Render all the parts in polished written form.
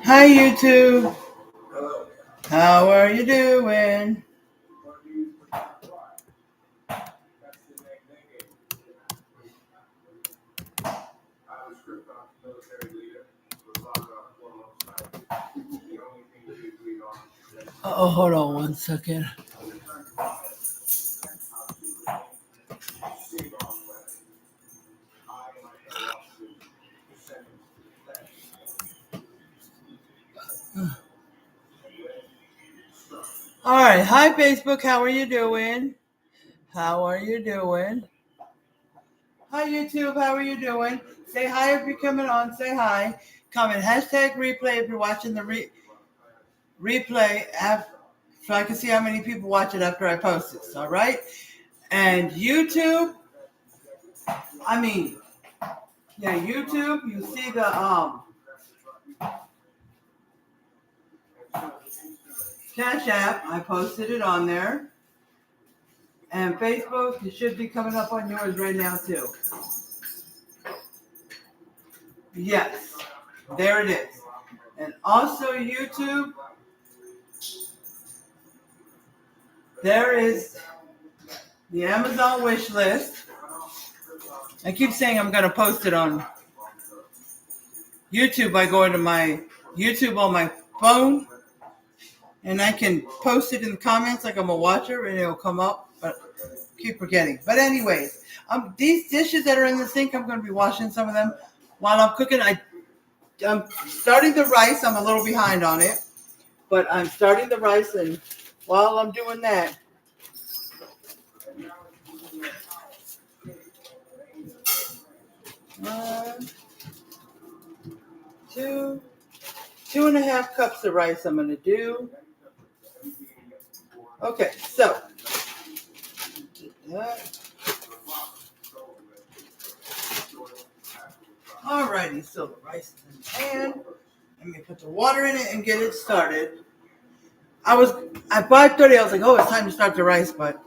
Hi YouTube, how are you doing? Oh, hold on one second. All right, hi Facebook, how are you doing? How are you doing? Hi YouTube, how are you doing? Say hi if you're coming on, say hi. Comment hashtag replay if you're watching the replay so I can see how many people watch it after I post this, all right? And YouTube, YouTube, you see the Cash App, I posted it on there. And Facebook, it should be coming up on yours right now too. Yes, there it is. And also YouTube, there is the Amazon wish list. I keep saying I'm going to post it on YouTube by going to my YouTube on my phone. And I can post it in the comments like I'm a watcher and it'll come up, but keep forgetting. But anyways, these dishes that are in the sink, I'm going to be washing some of them while I'm cooking. I'm starting the rice. I'm a little behind on it, but I'm starting the rice, and while I'm doing that, two and a half cups of rice I'm going to do. Okay, so alrighty, so the rice is in the pan. Let me put the water in it and get it started. At 5:30, I was like, oh, it's time to start the rice, but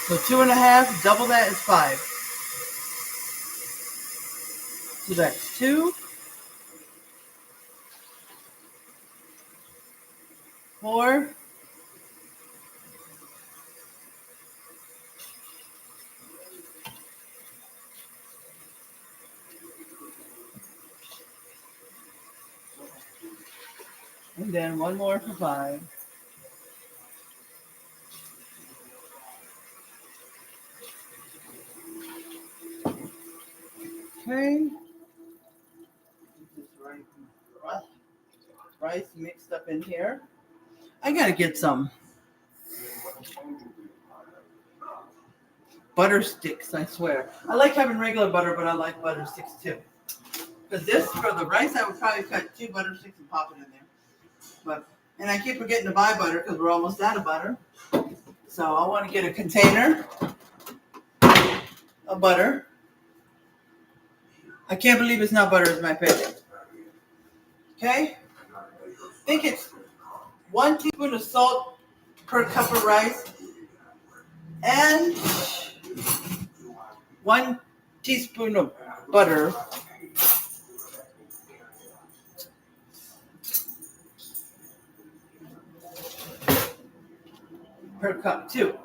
so two and a half, double that is 5. So that's 2, 4, and then one more for 5. Okay. Rice mixed up in here. I gotta get some butter sticks, I swear. I like having regular butter, but I like butter sticks too. Because this, for the rice, I would probably cut 2 butter sticks and pop it in there. And I keep forgetting to buy butter because we're almost out of butter. So I want to get a container of butter. I can't believe it's not butter, it's my favorite. Okay? I think it's 1 teaspoon of salt per cup of rice and 1 teaspoon of butter per cup too.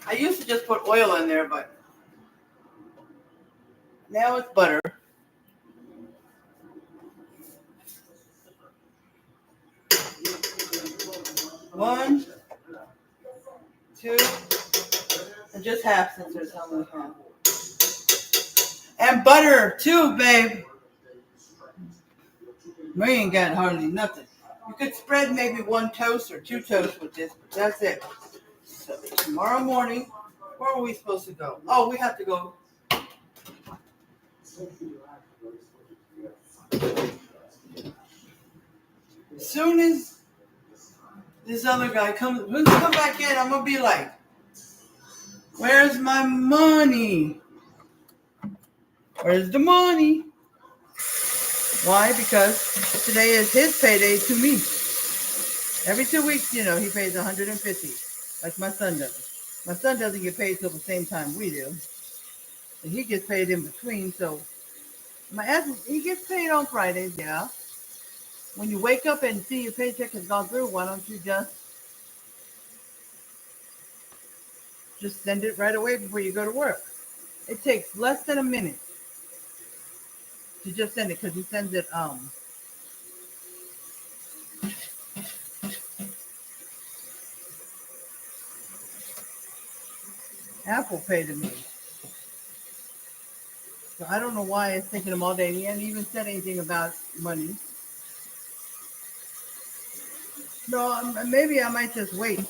I used to just put oil in there, but now it's butter. One, 2, and just half since there's only half. And butter too, babe. We ain't got hardly nothing. You could spread maybe 1 toast or 2 toasts with this, but that's it. So tomorrow morning, where are we supposed to go? Oh, we have to go. As soon as this other guy comes, when he come back in, I'm gonna be like, where's my money? Where's the money? Why? Because today is his payday to me. Every 2 weeks, he pays $150, like my son does. My son doesn't get paid till the same time we do. And he gets paid in between, so, My husband, he gets paid on Fridays, yeah. When you wake up and see your paycheck has gone through, why don't you just send it right away before you go to work? It takes less than a minute to just send it because he sends it Apple Pay to me. So I don't know why it's taking him all day. He hasn't even said anything about money. No, maybe I might just wait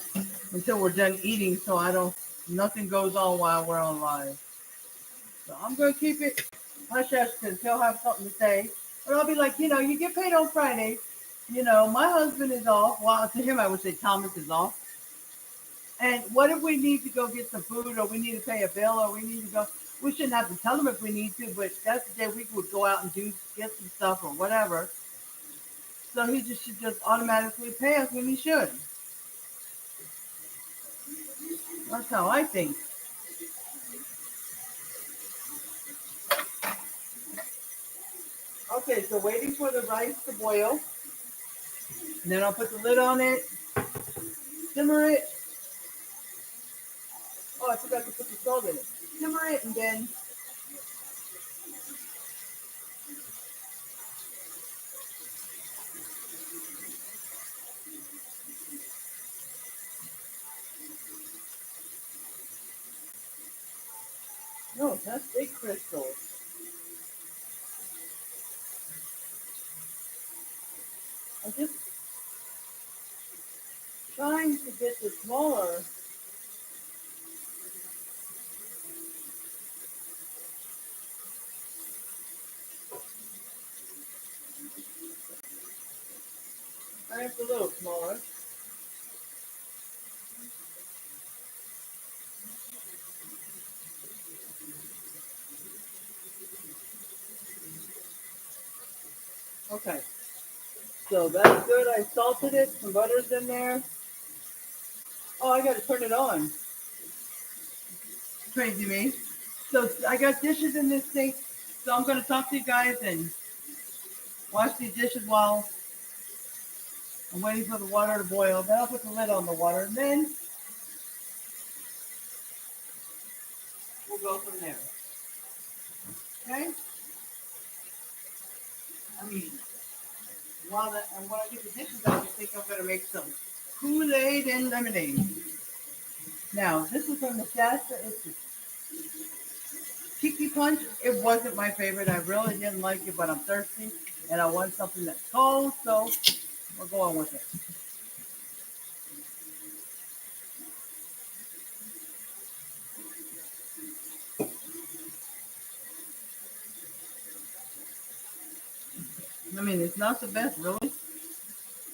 until we're done eating so nothing goes on while we're on live. So I'm going to keep it hush hush because he'll have something to say. But I'll be like, you get paid on Friday. My husband is off. Well, to him, I would say Thomas is off. And what if we need to go get some food or we need to pay a bill or we need to go? We shouldn't have to tell them if we need to, but that's the day we would go out and get some stuff or whatever. So he should just automatically pay us when he should. That's how I think. Okay, so waiting for the rice to boil. And then I'll put the lid on it, simmer it. Oh, I forgot to put the salt in it. Simmer it and then no, that's big crystals. I'm just trying to get the smaller. I have a little smaller. Okay, so that's good. I salted it. Some butter's in there. Oh, I got to turn it on. Crazy me. So I got dishes in this sink. So I'm going to talk to you guys and wash these dishes while I'm waiting for the water to boil. Then I'll put the lid on the water and then we'll go from there. Okay? I mean, when I get the dishes out, I think I'm going to make some Kool-Aid and lemonade. Now, this is from the Shasta. It's a Tiki Punch. It wasn't my favorite. I really didn't like it, but I'm thirsty and I want something that's cold, so we're going with it. I mean, it's not the best, really,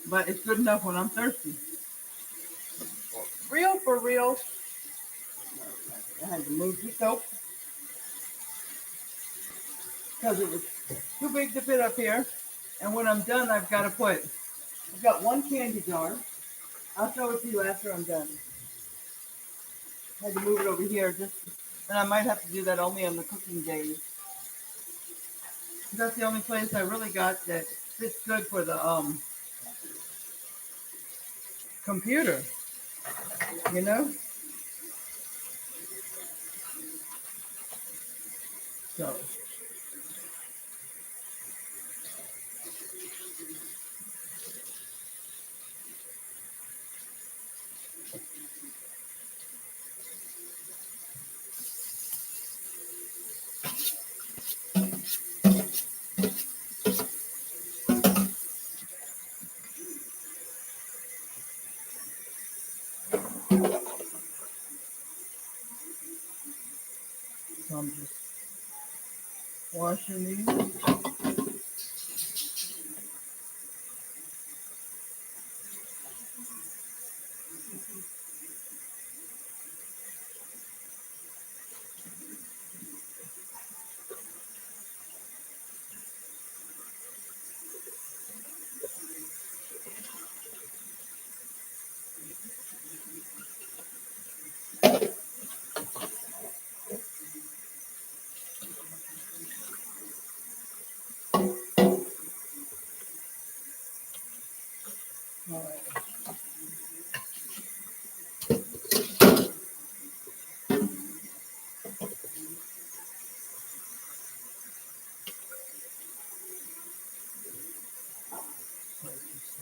but it's good enough when I'm thirsty. Real for real. I had to move the soap because it was too big to fit up here. And when I'm done, I've got one candy jar. I'll show it to you after I'm done. I had to move it over here and I might have to do that only on the cooking days. That's the only place I really got that fits good for the computer, you know? So, I'm just washing these.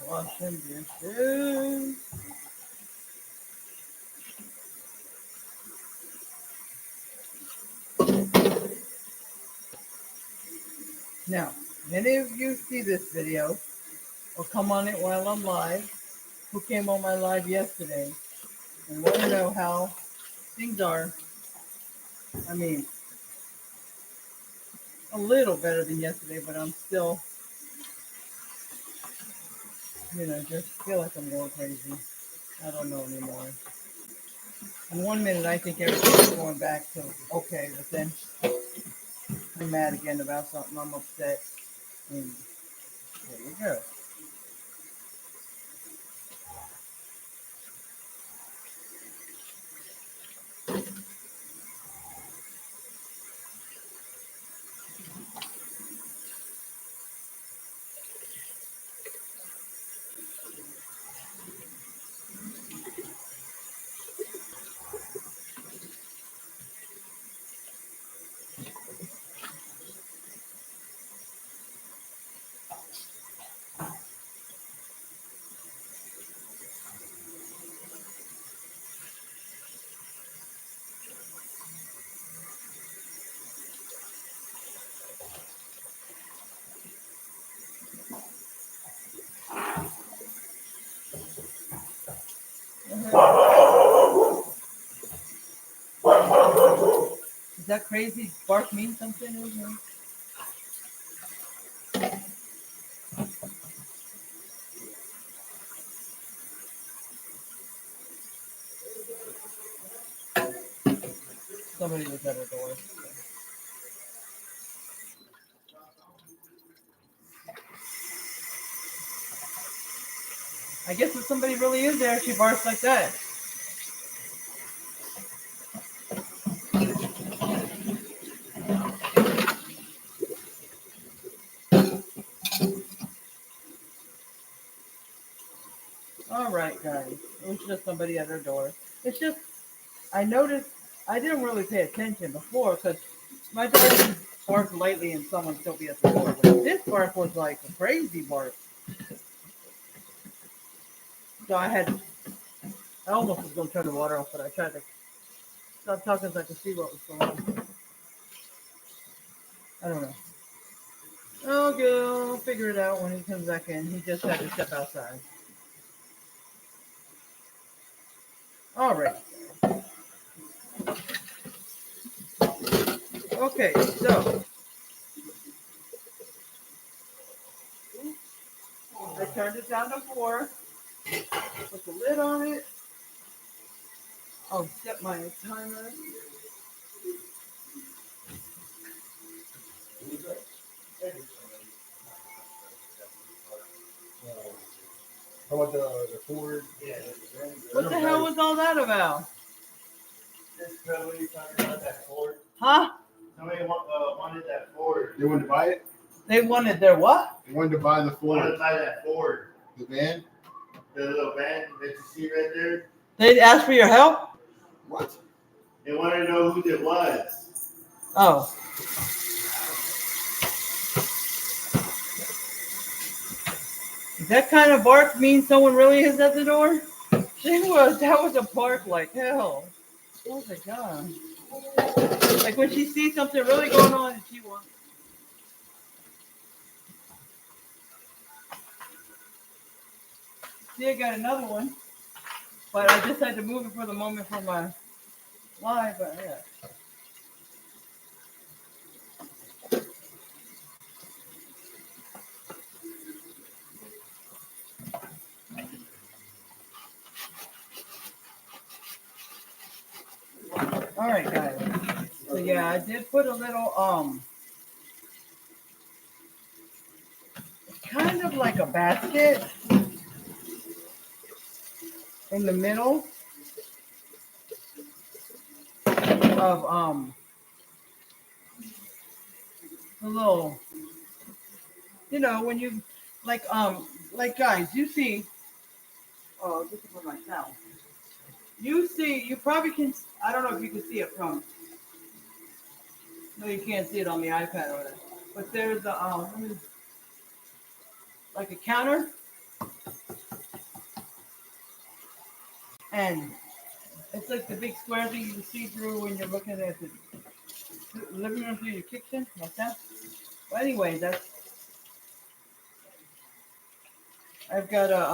Washing dishes. Now, many of you see this video or come on it while I'm live, who came on my live yesterday and want to know how things are. I mean, a little better than yesterday, but I'm still, just feel like I'm going crazy. I don't know anymore. In 1 minute, I think everything's going back to okay, but then I'm mad again about something. I'm upset. And there you go. Does that crazy bark mean something? Somebody was at our door. I guess if somebody really is there, she barks like that. All right, guys. It was just somebody at our door. It's just, I noticed, I didn't really pay attention before because my dog would bark lightly and someone still be at the door. But this bark was like a crazy bark. So I almost was going to turn the water off, but I tried to stop talking so I could see what was going on. I don't know. Okay, I'll figure it out when he comes back in. He just had to step outside. All right. Okay, so I turned it down to 4. Put the lid on it. I'll set my timer. How about the Ford? Yeah. What the hell was all that about? This probably talking about that Ford. Huh? Somebody wanted that Ford. They wanted to buy it? They wanted their what? They wanted to buy the Ford. Wanted to buy that Ford. The van? The little van that you see right there. They'd ask for your help? What? They wanted to know who it was. Oh. Does that kind of bark mean someone really is at the door? That was a bark like hell. Oh my god. Like when she sees something really going on and she wants. See, I got another one. But I just had to move it for the moment for my live, but yeah. All right, guys. So yeah, I did put a little kind of like a basket in the middle of the little, when you like guys, you see. Oh, this is for myself. You see, you probably can. I don't know if you can see it from No, you can't see it on the iPad or whatever. But there's a like a counter, and it's like the big square thing you can see through when you're looking at the living room through your kitchen, like that. Well, anyway, that's I've got a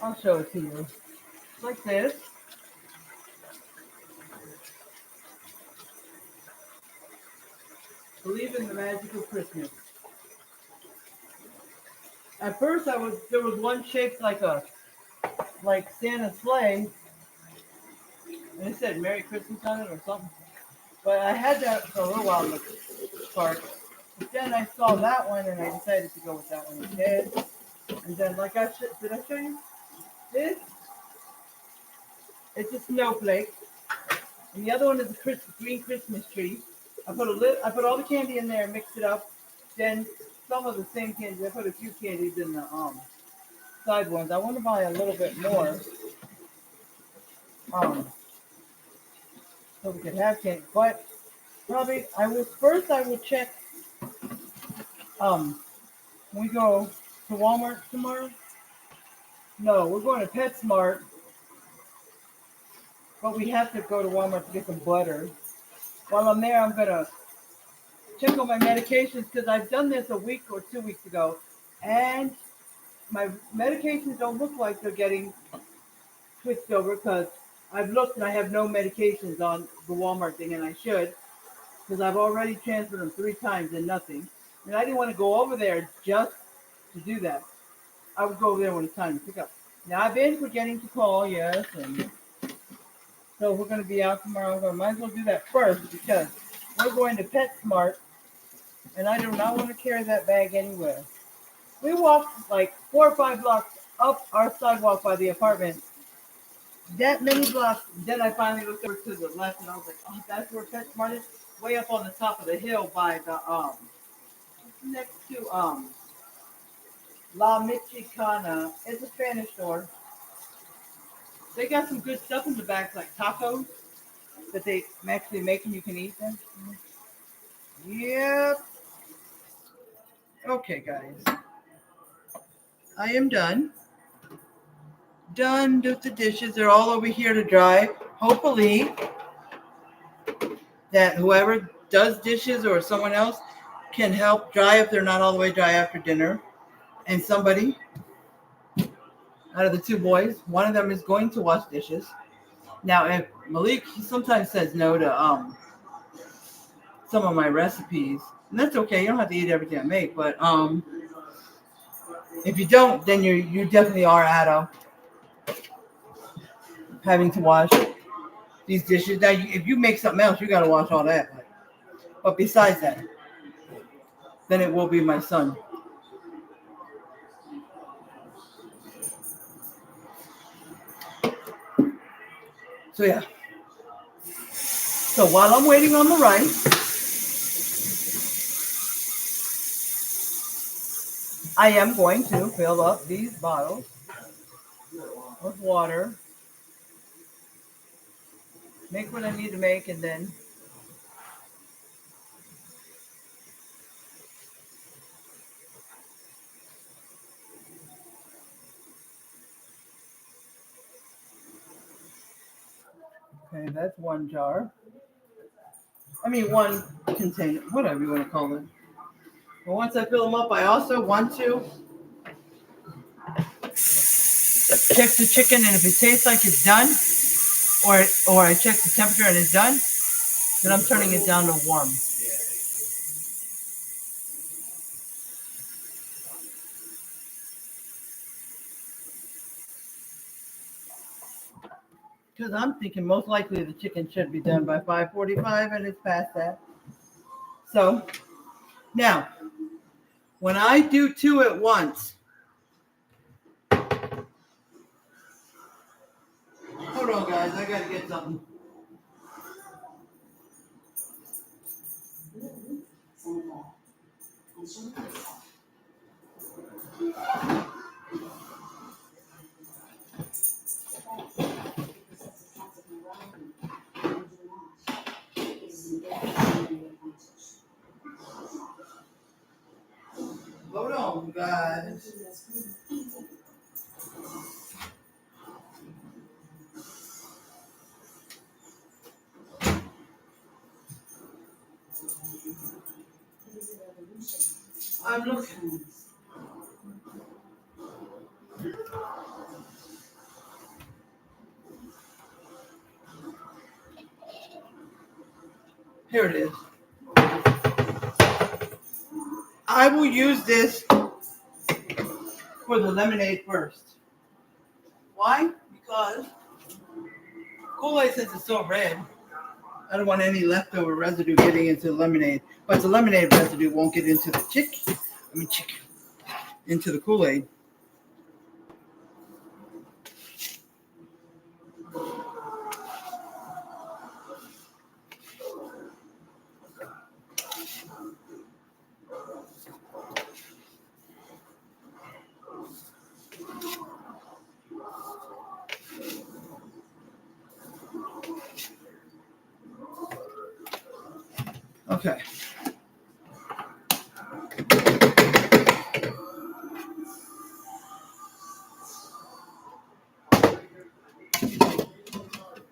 I'll show it to you. Like this. Believe in the magic of Christmas. At first, there was one shaped like Santa's sleigh, and it said Merry Christmas on it or something. But I had that for a little while in the cart. But then I saw that one, and I decided to go with that one instead. And then, did I show you this? It's a snowflake, and the other one is a green Christmas tree. I put all the candy in there, mixed it up. Then some of the same candy. I put a few candies in the side ones. I want to buy a little bit more, so we could have candy. But probably I will check. When we go to Walmart tomorrow. No, we're going to PetSmart, but we have to go to Walmart to get some butter. While I'm there, I'm gonna check on my medications because I've done this a week or 2 weeks ago, and my medications don't look like they're getting switched over because I've looked and I have no medications on the Walmart thing, and I should because I've already transferred them 3 times and nothing. And I didn't want to go over there just to do that. I would go over there when it's time to pick up. Now I've been forgetting to call, yes, and so we're going to be out tomorrow. So I might as well do that first because we're going to PetSmart, and I do not want to carry that bag anywhere. We walked like 4 or 5 blocks up our sidewalk by the apartment. That many blocks. Then I finally looked over to the left, and I was like, "Oh, that's where PetSmart is." Way up on the top of the hill by the next to La Michicana. It's a Spanish store. They got some good stuff in the back, like tacos that they actually make and you can eat them. Yep. Okay, guys. I am done. Done with the dishes. They're all over here to dry. Hopefully that whoever does dishes or someone else can help dry if they're not all the way dry after dinner. And somebody out of the 2 boys, one of them is going to wash dishes. Now, if Malik, he sometimes says no to some of my recipes, and that's okay. You don't have to eat everything I make, but if you don't, then you definitely are out of having to wash these dishes. Now, if you make something else, you got to wash all that. But besides that, then it will be my son. So yeah. So while I'm waiting on the rice, I am going to fill up these bottles with water, make what I need to make, and then okay, that's 1 jar. I mean 1 container, whatever you want to call it. But once I fill them up, I also want to check the chicken, and if it tastes like it's done, or I check the temperature and it's done, then I'm turning it down to warm. Because I'm thinking most likely the chicken should be done by 5:45, and it's past that. So now, when I do 2 at once, hold on, guys, I gotta get something. guys. I'm looking. Here it is. I will use this for the lemonade first. Why? Because Kool-Aid, since it's so red, I don't want any leftover residue getting into the lemonade. But the lemonade residue won't get into the into the Kool-Aid. Okay.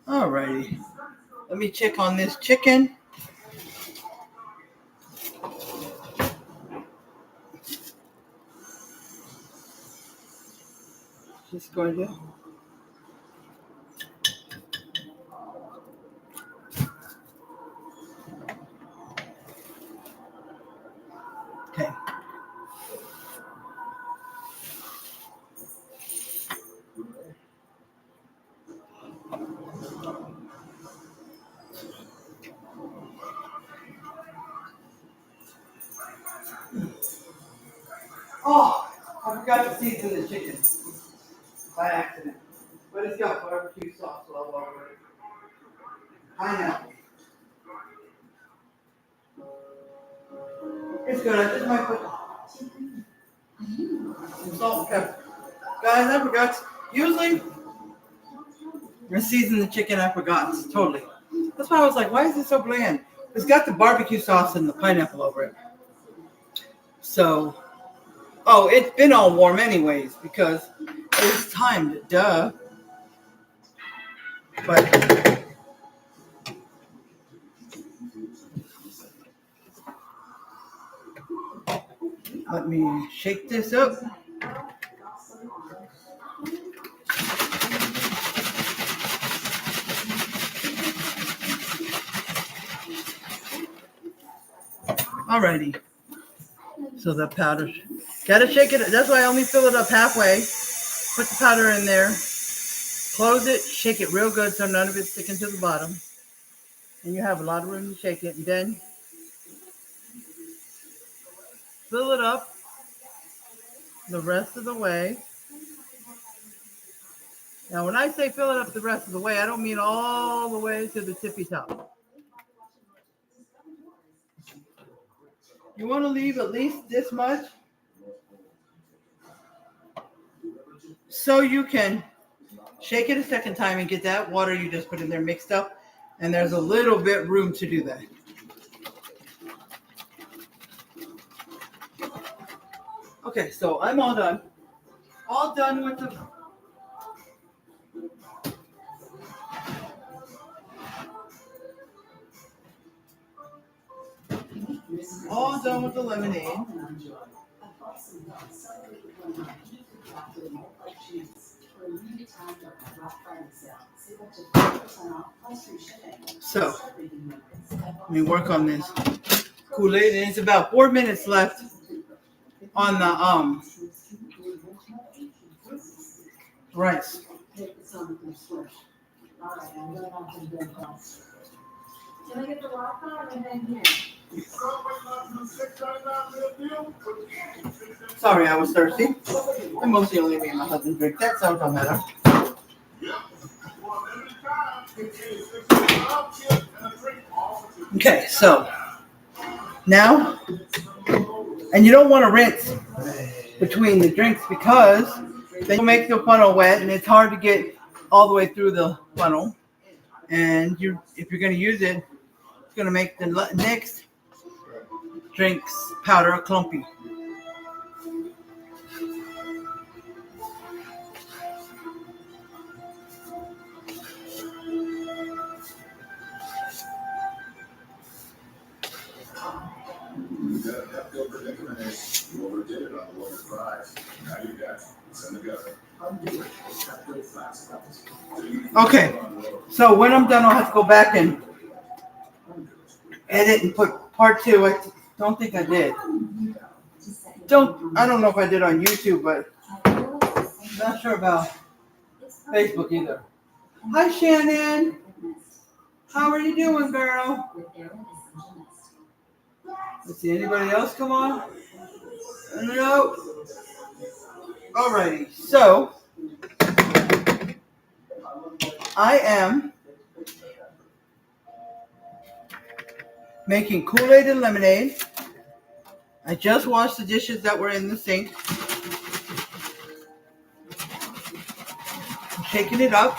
Alrighty. Let me check on this chicken. Just going to. Okay. Oh, I forgot to season the chicken by accident. But it's got barbecue sauce all over it. Pineapple. It's good. I just might put some salt and pepper. Guys, I forgot. Usually, when I season the chicken, I forgot. Totally. That's why I was like, why is it so bland? It's got the barbecue sauce and the pineapple over it. So, oh, it's been all warm anyways because it's timed. Duh. But let me shake this up. Alrighty. So the powder, gotta shake it. That's why I only fill it up halfway. Put the powder in there, close it, shake it real good so none of it's sticking to the bottom. And you have a lot of room to shake it. And then fill it up the rest of the way. Now, when I say fill it up the rest of the way, I don't mean all the way to the tippy top. You want to leave at least this much so you can shake it a second time and get that water you just put in there mixed up. And there's a little bit room to do that. Okay, so I'm all done. All done with the... All done with the lemonade. So, let me work on this Kool-Aid, and it's about 4 minutes left on the rice. Can I get the Wi-Fi and then here? Sorry, I was thirsty. And mostly only me and my husband drink that, so it don't matter. Okay, so now, and you don't want to rinse between the drinks because then you make the funnel wet and it's hard to get all the way through the funnel. And if you're going to use it, it's going to make the next drinks powder clumpy. Okay, so when I'm done, I'll have to go back and edit and put part 2. I don't think I did. I don't know if I did on YouTube, but I'm not sure about Facebook either. Hi, Shannon. How are you doing, girl? Let's see, anybody else come on? No. Alrighty, so I am making Kool-Aid and lemonade. I just washed the dishes that were in the sink. I'm shaking it up.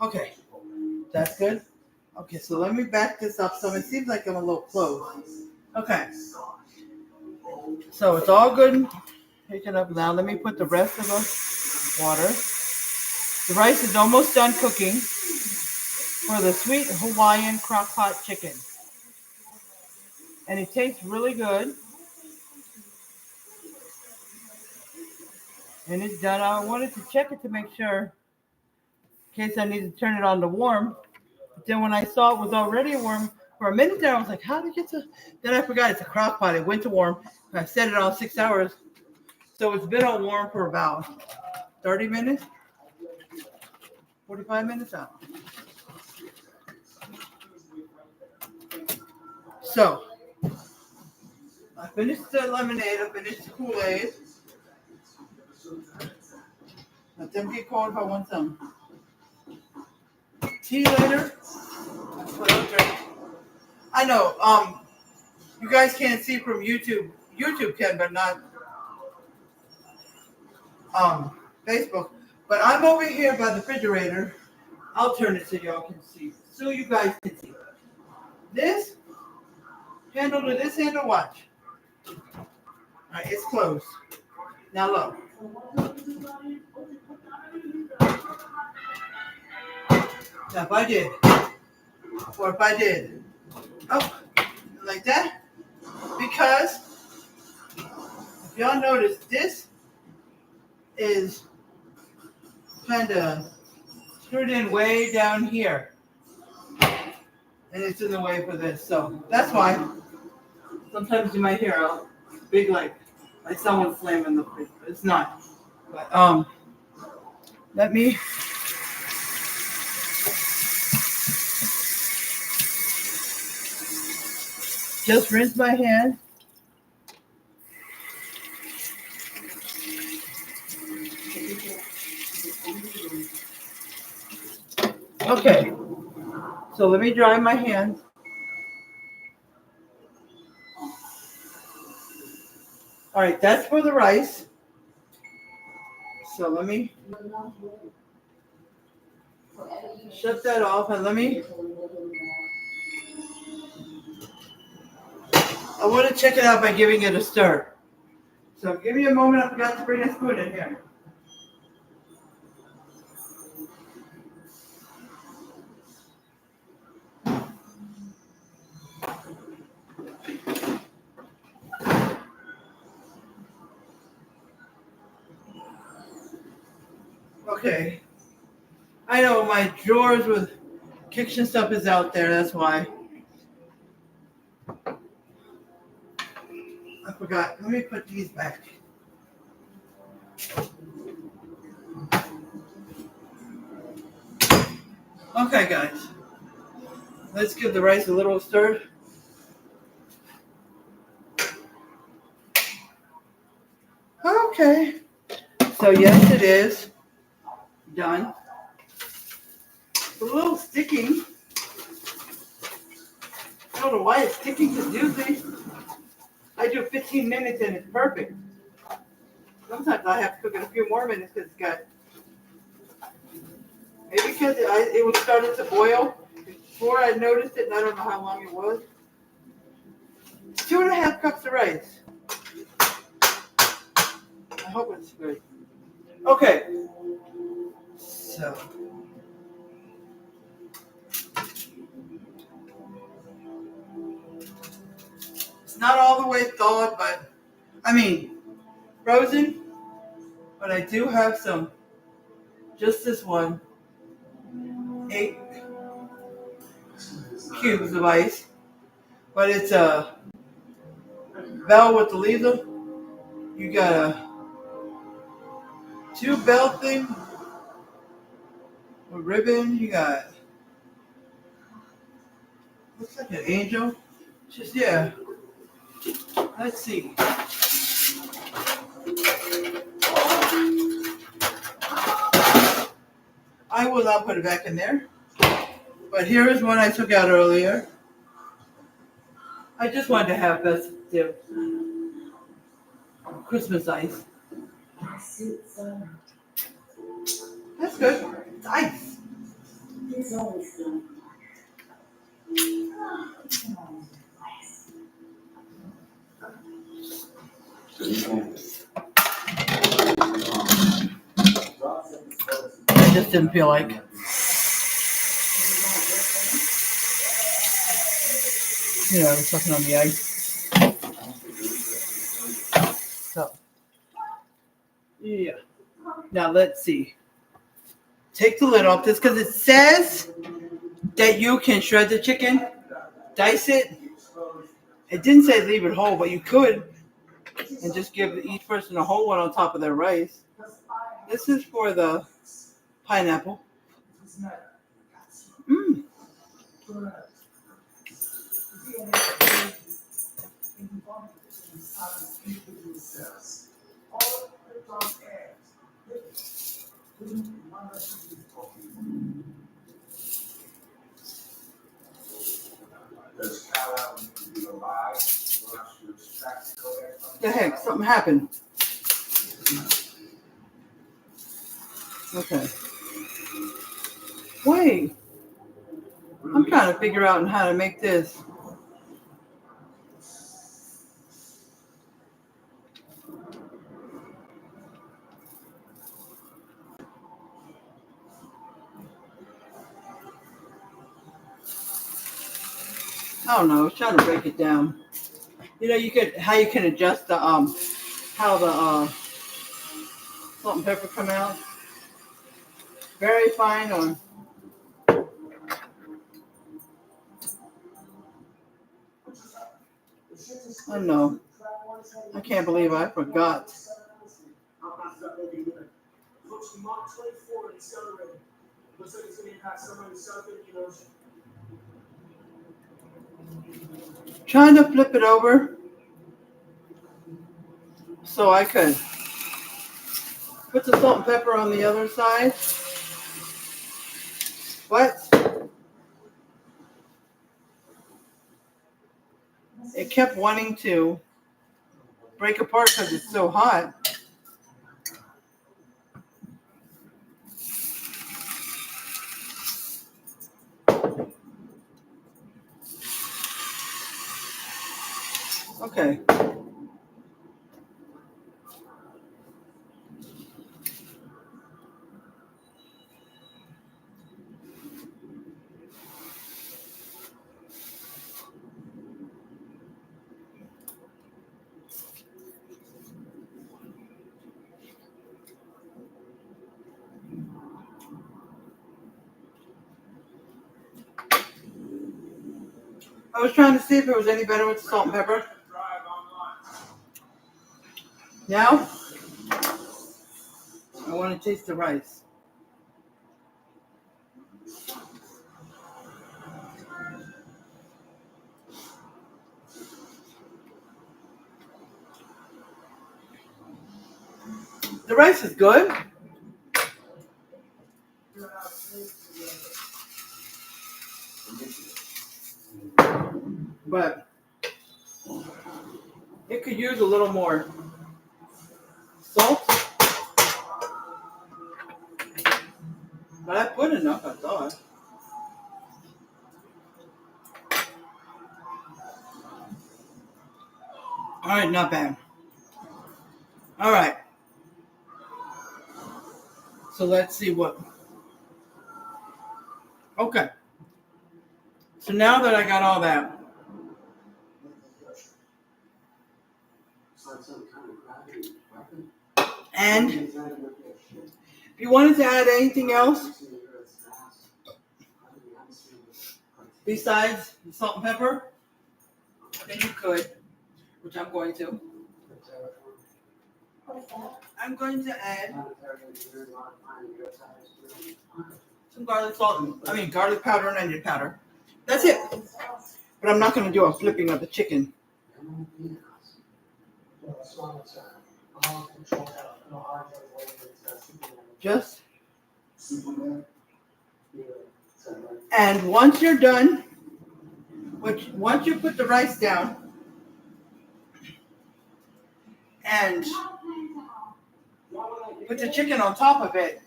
Okay, that's good. Okay, so let me back this up. So it seems like I'm a little close. Okay, so it's all good and shaken up now. Let me put the rest of the water. The rice is almost done cooking for the sweet Hawaiian crockpot chicken. And it tastes really good. And it's done. I wanted to check it to make sure in case I need to turn it on to warm. But then when I saw it was already warm, for a minute there, I was like, how did it get to... Then I forgot it's a crock pot. It went to warm. I set it on 6 hours. So it's been on warm for about 30 minutes, 45 minutes out. So I finished the lemonade. I finished the Kool-Aid. Let them get cold if I want some tea later. That's what I'll drink. I know, you guys can't see from YouTube. YouTube can, but not Facebook. But I'm over here by the refrigerator. I'll turn it so y'all can see. So you guys can see. This handle to this handle, watch. Alright, it's closed. Now look. Now if I did, or if I did, oh, like that, because if y'all notice, this is kind of screwed in way down here, and it's in the way for this. So that's why sometimes you might hear a big like someone slamming the fridge, but it's not. But let me. Just rinse my hands. Okay, so let me dry my hands. All right, that's for the rice. So let me shut that off and let me. I want to check it out by giving it a stir. So give me a moment. I forgot to bring a spoon in here. Okay. I know my drawers with kitchen stuff is out there. That's why. I forgot. Let me put these back. Okay, guys. Let's give the rice a little stir. Okay. So yes, it is done. It's a little sticking. I don't know why it's sticking, because usually I do 15 minutes and it's perfect. Sometimes I have to cook it a few more minutes because it's got, maybe because it was starting to boil before I noticed it, and I don't know how long it was. 2.5 cups of rice. I hope it's good. Okay. So not all the way thawed, but frozen. But I do have some. Just this one. 8 cubes of ice. But it's a bell with the leader. You got a 2 bell thing. A ribbon. You got. Looks like an angel. Just, yeah. Let's see. I will not put it back in there. But here is one I took out earlier. I just wanted to have festive Christmas ice. That's good. It's ice. It's always good. I just didn't feel like. I was sucking on the ice. So, yeah. Now let's see. Take the lid off this because it says that you can shred the chicken, dice it. It didn't say leave it whole, but you could, and just give each person a whole one on top of their rice. This is for the pineapple. Mmm. The heck, something happened. Okay. Wait. I'm trying to figure out how to make this. I don't know. I was trying to break it down. You can adjust the how the salt and pepper come out. Very fine or I don't know. I can't believe I forgot. Trying to flip it over so I could put the salt and pepper on the other side. What? It kept wanting to break apart because it's so hot. Okay. I was trying to see if it was any better with the salt and pepper. Now, I want to taste the rice. The rice is good. But it could use a little more salt. But I put enough, I thought. All right, not bad. All right. So let's see what. Okay. So now that I got all that, And if you wanted to add anything else besides salt and pepper, then you could, which I'm going to. I'm going to add some garlic powder and onion powder. That's it. But I'm not going to do a flipping of the chicken. Just. And once you're done, once you put the rice down and put the chicken on top of it,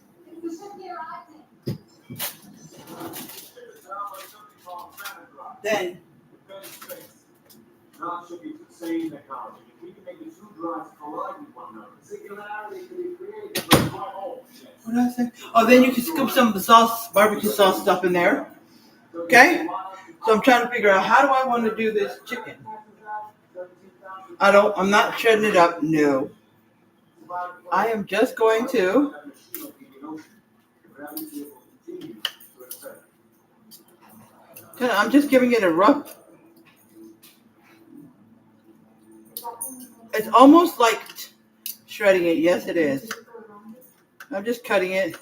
then what did I say? Oh, then you can scoop some of the sauce, barbecue sauce stuff in there. Okay? So I'm trying to figure out, how do I want to do this chicken? I'm not shredding it up. No. I am just going to I'm just giving it a rough. It's almost like shredding it. Yes, it is. I'm just cutting it.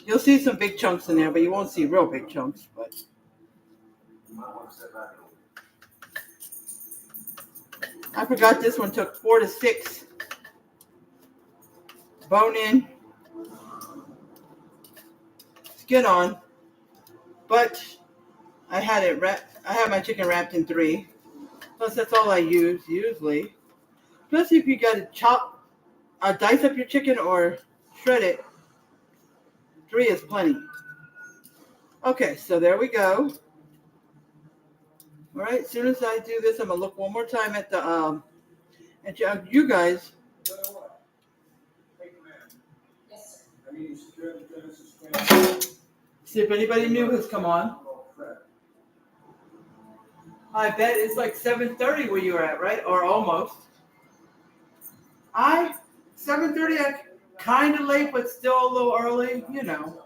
You'll see some big chunks in there, but you won't see real big chunks. But I forgot this one took 4 to 6 bone in, skin on, but I had my chicken wrapped in 3. Plus, that's all I use usually. Plus, if you got to dice up your chicken or shred it, 3 is plenty. Okay, so there we go. All right, as soon as I do this, I'm gonna look one more time at the at you guys. See if anybody new has come on. I bet it's like 7:30 where you're at, right? Or almost. 7:30, I kind of late, but still a little early, you know.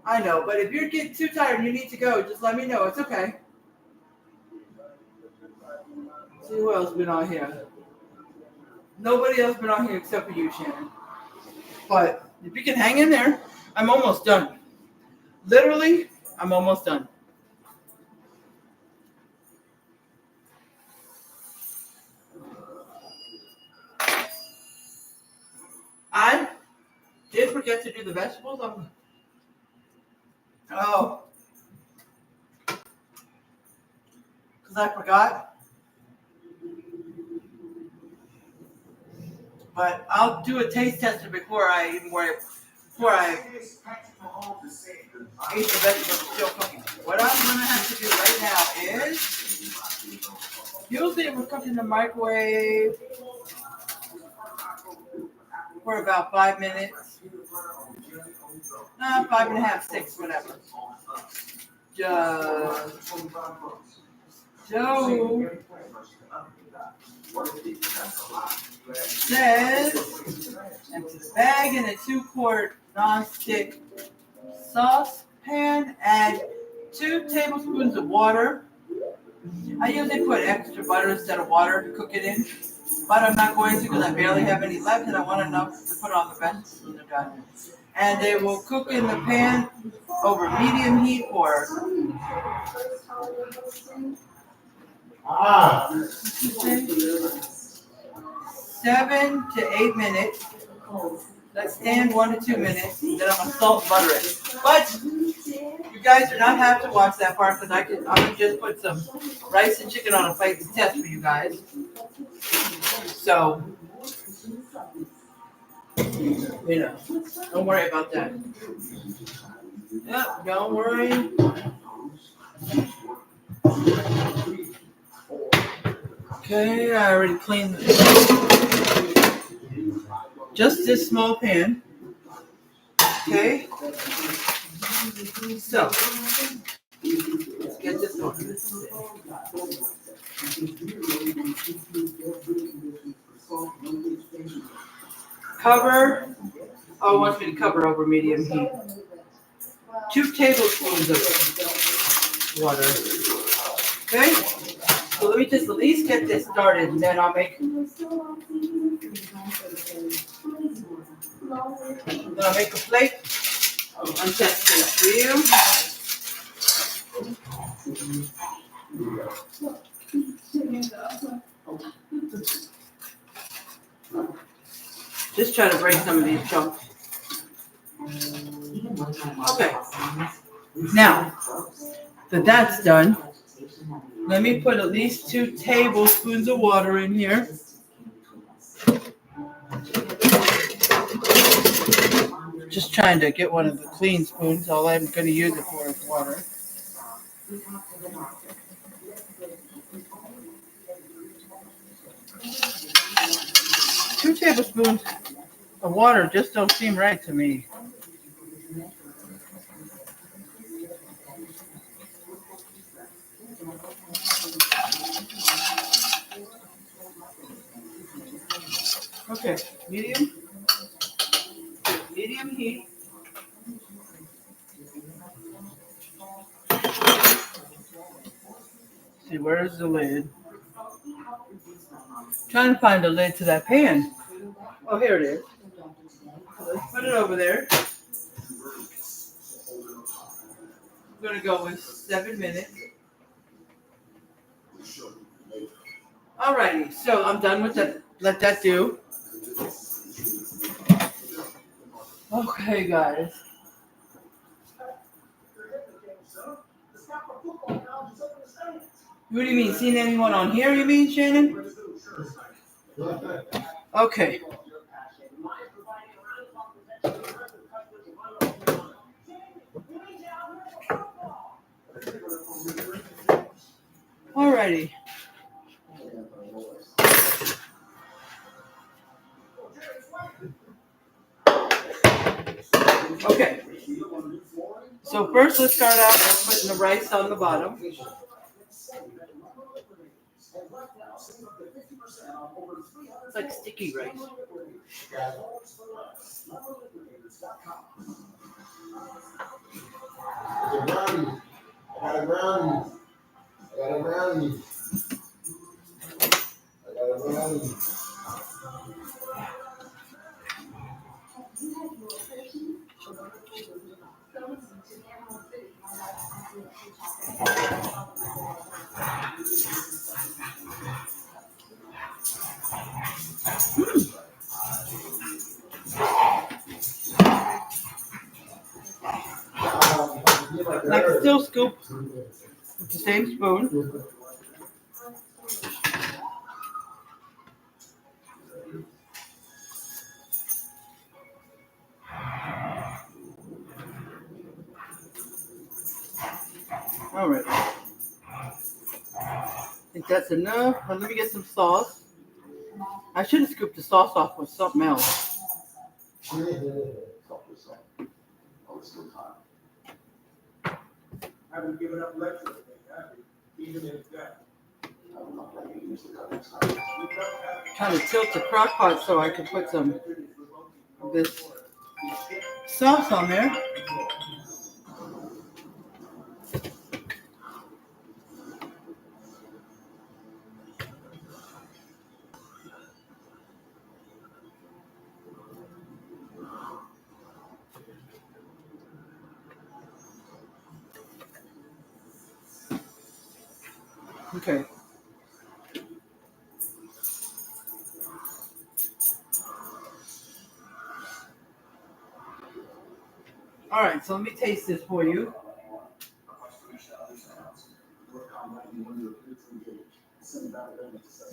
I know, but if you're getting too tired and you need to go, just let me know. It's okay. See who else been on here. Nobody else been on here except for you, Shannon. But if you can hang in there, I'm almost done. Literally, I'm almost done. I did forget to do the vegetables. Because I forgot. But I'll do a taste tester before I eat the vegetables still cooking. What I'm going to have to do right now is, usually we're cooking in the microwave for about 5 minutes. 5.5, 6, whatever. Joe says, empty the bag in a 2-quart non-stick saucepan, add 2 tablespoons of water. I usually put extra butter instead of water to cook it in, but I'm not going to because I barely have any left and I want enough to put on the vegetables when they're done. And they will cook in the pan over medium heat for 7 to 8 minutes. Let's stand 1 to 2 minutes. Then I'm gonna salt and butter it. But you guys do not have to watch that part because I'm gonna just put some rice and chicken on a plate to test for you guys. So, you know, don't worry about that. Yep, don't worry. Okay, I already cleaned just this small pan. Okay, so let's get this one. Cover. Oh, it wants me to cover over medium heat. 2 tablespoons of water. Okay? So let me just at least get this started, and then I'll make a plate. I'm testing it for you. Just try to break some of these chunks. Okay. Now that that's done, let me put at least 2 tablespoons of water in here. Just trying to get one of the clean spoons. All I'm going to use it for is water. Two tablespoons of water just don't seem right to me. Okay, medium heat. See, where's the lid? Trying to find a lid to that pan. Oh, here it is. Let's put it over there. I'm going to go with 7 minutes. Alrighty, so I'm done with that. Let that do. Okay, guys. What do you mean? Seen anyone on here, you mean, Shannon? Okay. Alrighty. Okay. So first let's start out by putting the rice on the bottom. It's like sticky rice. I got a brownie. And I can still scoop with the same spoon. All right. I think that's enough. Let me get some sauce. I should have scooped the sauce off with something else. I haven't given up lecturing, even if that. Trying to tilt the crock pot so I can put some of this sauce on there. Okay. All right, so let me taste this for you.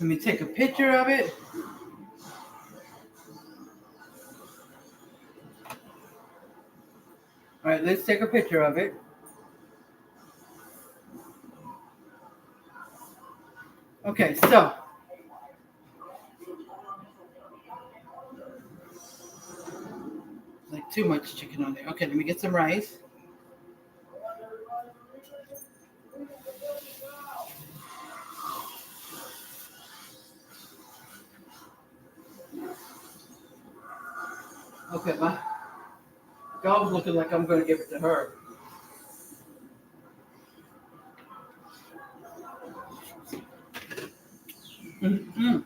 Let me take a picture of it. All right, let's take a picture of it. Okay, so like too much chicken on there. Okay, let me get some rice. Dog's looking like I'm going to give it to her. Mm-mm.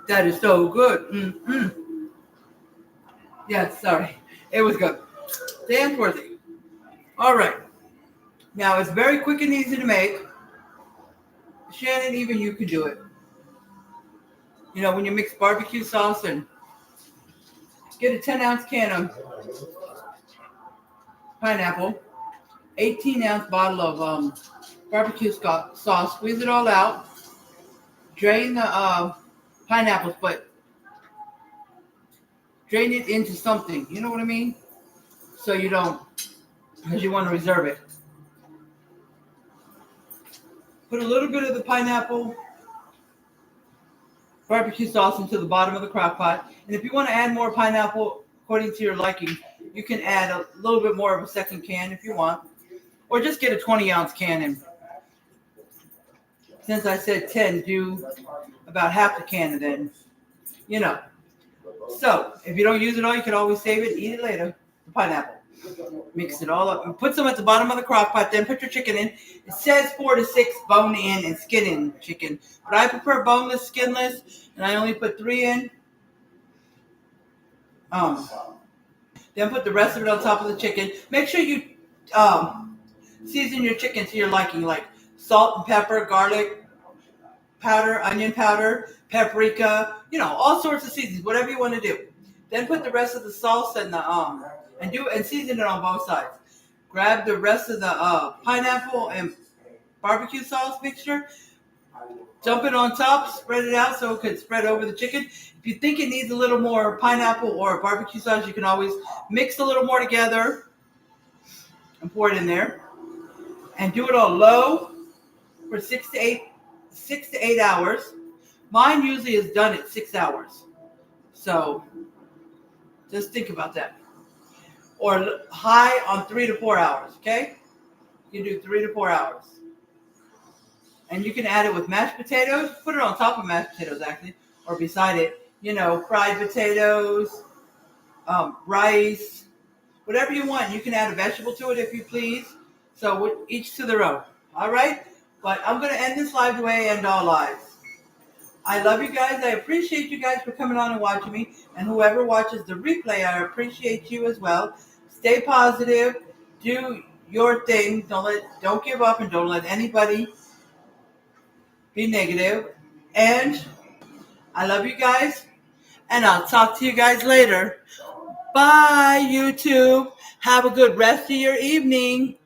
That is so good. Mm-mm. Yeah, sorry. It was good. Dance worthy. All right. Now, it's very quick and easy to make. Shannon, even you can do it. You know, when you mix barbecue sauce and get a 10-ounce can of pineapple, 18-ounce bottle of barbecue sauce, squeeze it all out, drain the pineapples, but drain it into something. You know what I mean? So you don't, because you want to reserve it. Put a little bit of the pineapple barbecue sauce into the bottom of the crock pot. And if you want to add more pineapple according to your liking, you can add a little bit more of a second can if you want. Or just get a 20-ounce can and since I said 10, do about half the can and then, you know. So if you don't use it all, you can always save it, eat it later. The pineapple. Mix it all up and put some at the bottom of the crock pot. Then put your chicken in. It says 4 to 6 bone in and skin in chicken, but I prefer boneless, skinless, and I only put 3 in. Then put the rest of it on top of the chicken. Make sure you season your chicken to your liking, like salt and pepper, garlic powder, onion powder, paprika, you know, all sorts of seasonings, whatever you want to do. Then put the rest of the sauce and the and season it on both sides. Grab the rest of the pineapple and barbecue sauce mixture, dump it on top, spread it out so it could spread over the chicken. If you think it needs a little more pineapple or barbecue sauce, you can always mix a little more together and pour it in there. And do it on low for 6 to 8 hours. Mine usually is done at 6 hours. So just think about that. Or high on 3 to 4 hours, okay? You can do 3 to 4 hours. And you can add it with mashed potatoes. Put it on top of mashed potatoes, actually, or beside it. You know, fried potatoes, rice, whatever you want. You can add a vegetable to it if you please. So each to their own. All right? But I'm going to end this live the way I end all lives. I love you guys. I appreciate you guys for coming on and watching me. And whoever watches the replay, I appreciate you as well. Stay positive. Do your thing. Don't give up and don't let anybody be negative. And I love you guys. And I'll talk to you guys later. Bye, YouTube. Have a good rest of your evening.